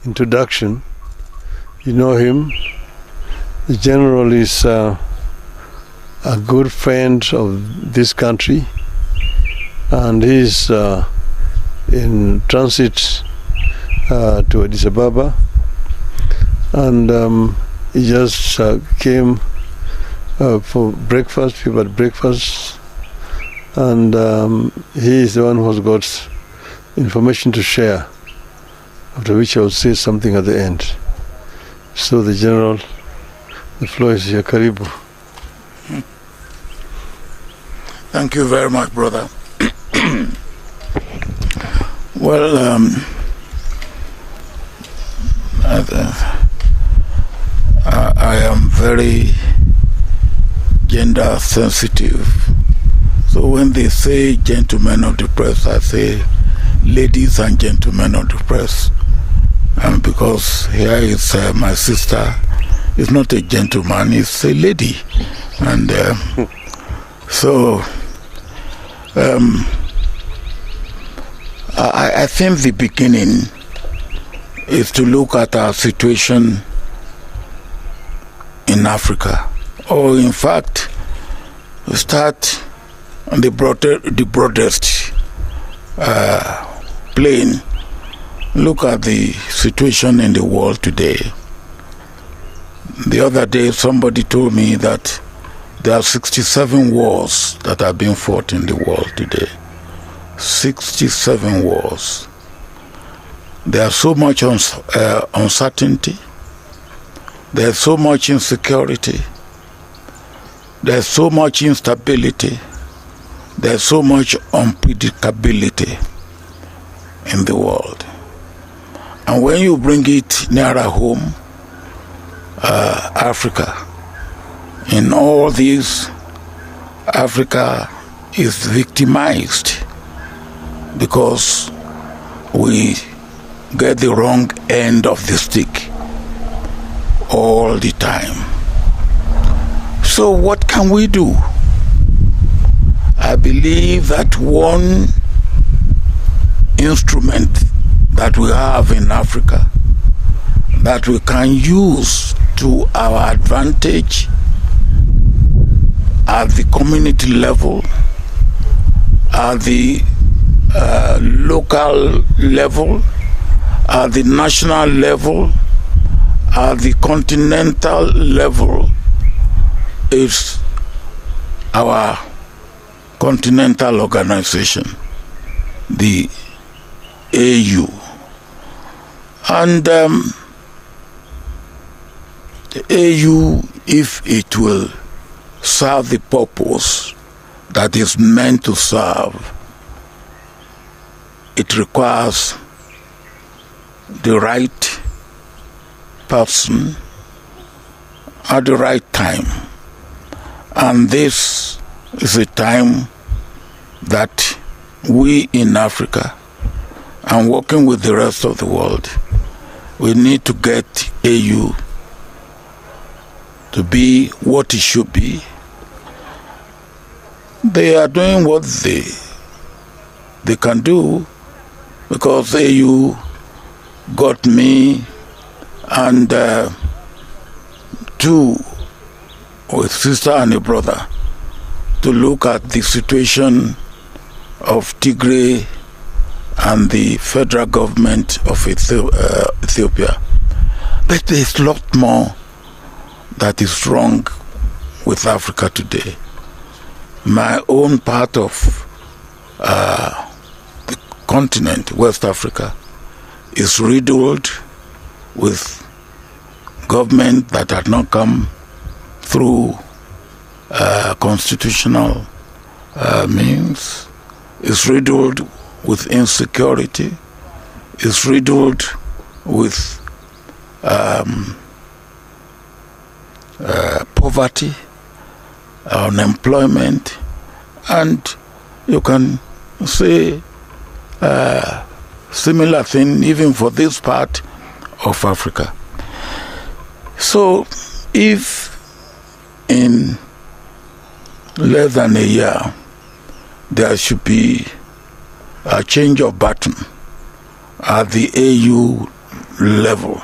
introduction. You know him. The general is a good friend of this country, and he's in transit to Addis Ababa, and he just came for breakfast. We had breakfast, and he is the one who has got information to share, after which I will say something at the end. So the general, the floor is here. Karibu. Thank you very much, brother. Well, I am very gender sensitive. So when they say gentlemen of the press, I say ladies and gentlemen of the press. And because here is my sister, is not a gentleman, it's a lady. And so I think the beginning is to look at our situation in Africa, or in fact, start on the broadest plane. Look at the situation in the world today. The other day, somebody told me that there are 67 wars that are being fought in the world today. 67 wars. There's so much uncertainty. There's so much insecurity. There's so much instability. There's so much unpredictability in the world. And when you bring it nearer home, Africa, in all these, Africa is victimized because we get the wrong end of the stick all the time. So what can we do? I believe that one instrument that we have in Africa that we can use to our advantage at the community level, at the local level, at the national level, at the continental level, is our continental organization, the AU. And the AU, if it will serve the purpose that is meant to serve, it requires the right person at the right time. And this is a time that we in Africa, and working with the rest of the world, we need to get AU to be what it should be. They are doing what they can do, because AU got me and two, with sister and a brother, to look at the situation of Tigray and the federal government of Ethiopia. But there's a lot more that is wrong with Africa today. My own part of the continent, West Africa, is riddled with government that had not come through constitutional means, is riddled with insecurity, is riddled with poverty, unemployment, and you can say similar thing even for this part of Africa. So if in less than a year there should be a change of button at the AU level.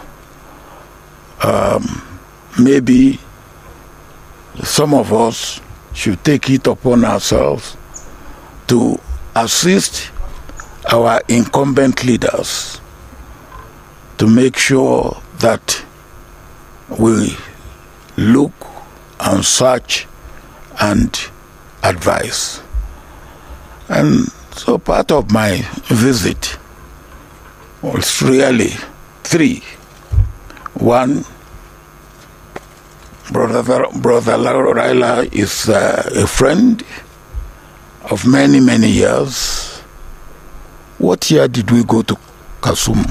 Maybe some of us should take it upon ourselves to assist our incumbent leaders to make sure that we look and search and advise. And so part of my visit was really three. One, Brother Raila is a friend of many, many years. What year did we go to Kisumu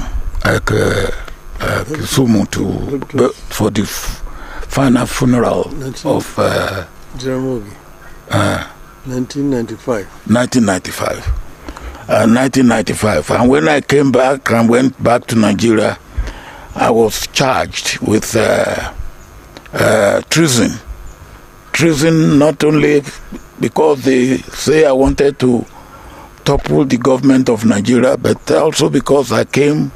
for the final funeral of Jaramogi? 1995. 1995. And when I came back and went back to Nigeria, I was charged with treason. Treason not only because they say I wanted to topple the government of Nigeria, but also because I came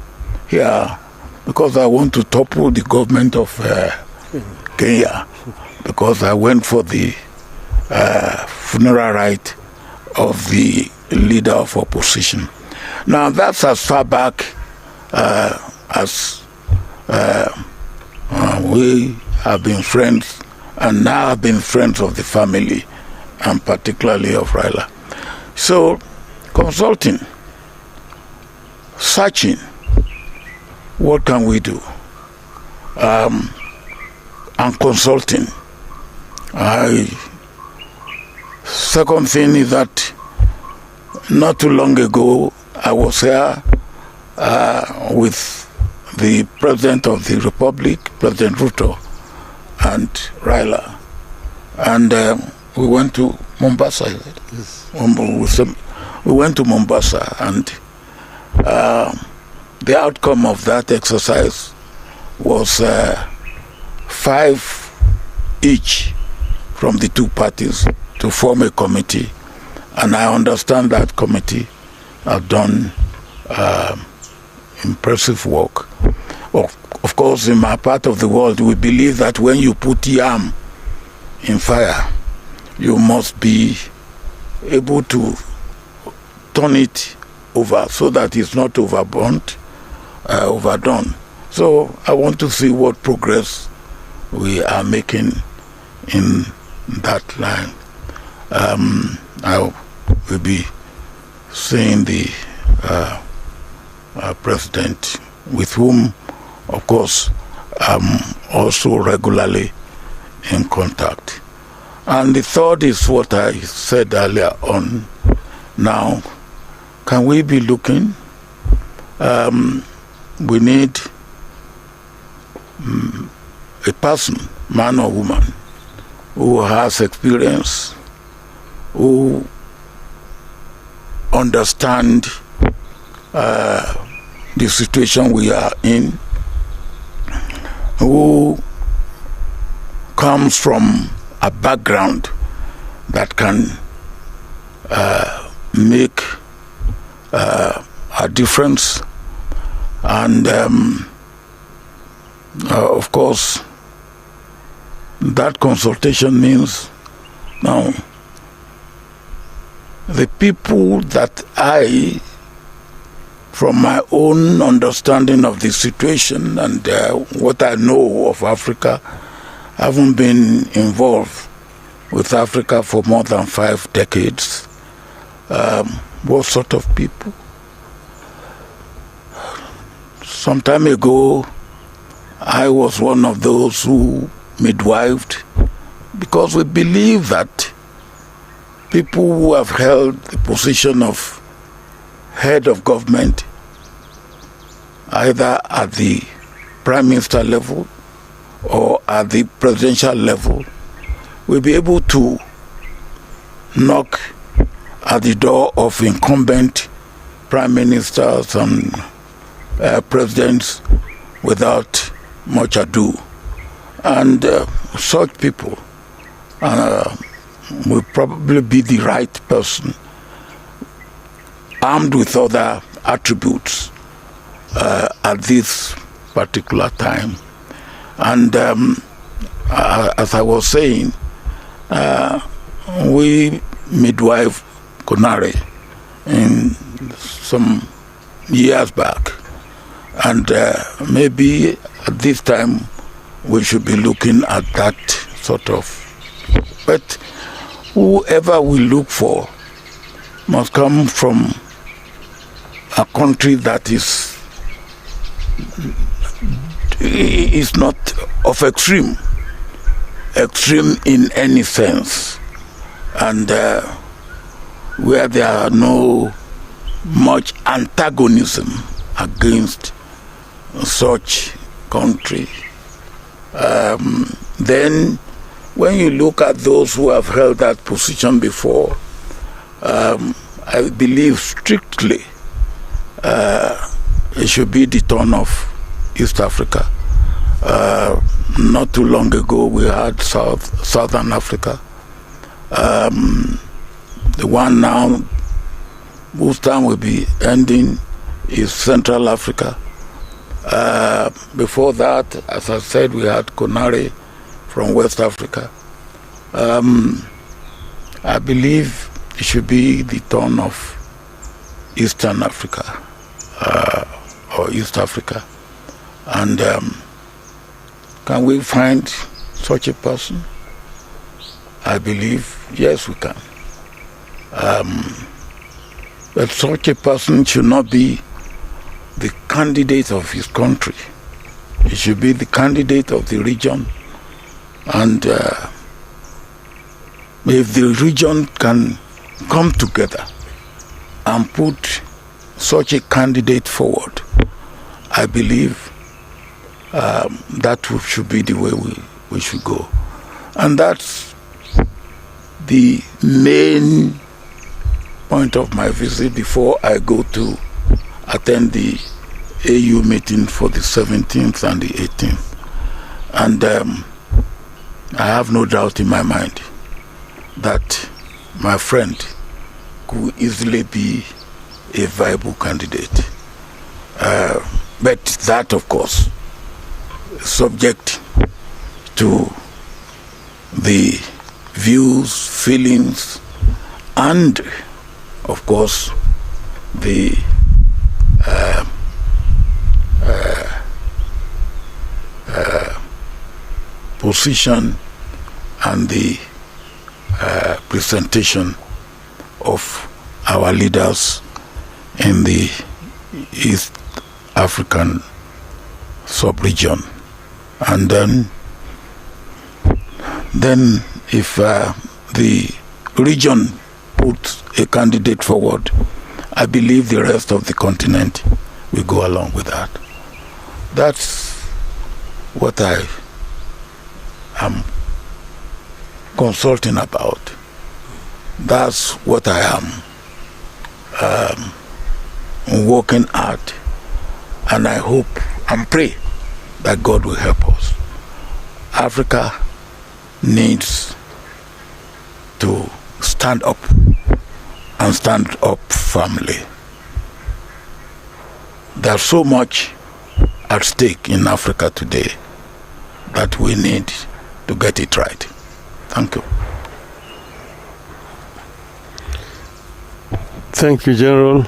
here because I want to topple the government of Kenya, because I went for the funeral rite of the leader of opposition. Now that's as far back as we have been friends, and now have been friends of the family, and particularly of Raila. So, consulting, searching, what can we do? And consulting. Second thing is that not too long ago, I was here with the President of the Republic, President Ruto, and Raila. And we went to Mombasa. Yes. We went to Mombasa, and the outcome of that exercise was 5 each from the two parties to form a committee. And I understand that committee have done impressive work. Of course, in my part of the world, we believe that when you put yam in fire, you must be able to turn it over so that it's not overdone. So I want to see what progress we are making in that line. I will be seeing the president, with whom, of course, I'm also regularly in contact. And the third is what I said earlier on. Now, can we be looking? We need a person, man or woman, who has experience, who understand the situation we are in, who comes from a background that can make a difference. And of course, that consultation means now the people that I, from my own understanding of the situation and what I know of Africa, haven't been involved with Africa for more than 5 decades. What sort of people? Some time ago, I was one of those who midwifed, because we believe that people who have held the position of head of government, either at the prime minister level or at the presidential level, will be able to knock at the door of incumbent prime ministers and presidents without much ado. And such people will probably be the right person, armed with other attributes at this particular time. And as I was saying, we midwife Konare in some years back, and maybe at this time we should be looking at that sort of. But whoever we look for must come from a country that is not of extreme in any sense, and where there are no much antagonism against such country. Then when you look at those who have held that position before, I believe strictly it should be the turn of East Africa. Not too long ago we had Southern Africa. The one now whose time will be ending is Central Africa. Before that, as I said, we had Konare from West Africa. I believe it should be the turn of Eastern Africa or East Africa. And can we find such a person? I believe, yes, we can. But such a person should not be the candidate of his country. He should be the candidate of the region. And if the region can come together and put such a candidate forward, I believe that should be the way we should go. And that's the main point of my visit before I go to attend the AU meeting for the 17th and the 18th. And I have no doubt in my mind that my friend could easily be a viable candidate. But that, of course, is subject to the views, feelings, and, of course, the position and the presentation of our leaders in the East African sub-region. And then if the region puts a candidate forward, I believe the rest of the continent will go along with that. That's what I am consulting about. That's what I am working at, and I hope and pray that God will help us. Africa needs to stand up and stand up firmly. There's so much at stake in Africa today that we need to get it right. Thank you. Thank you, General.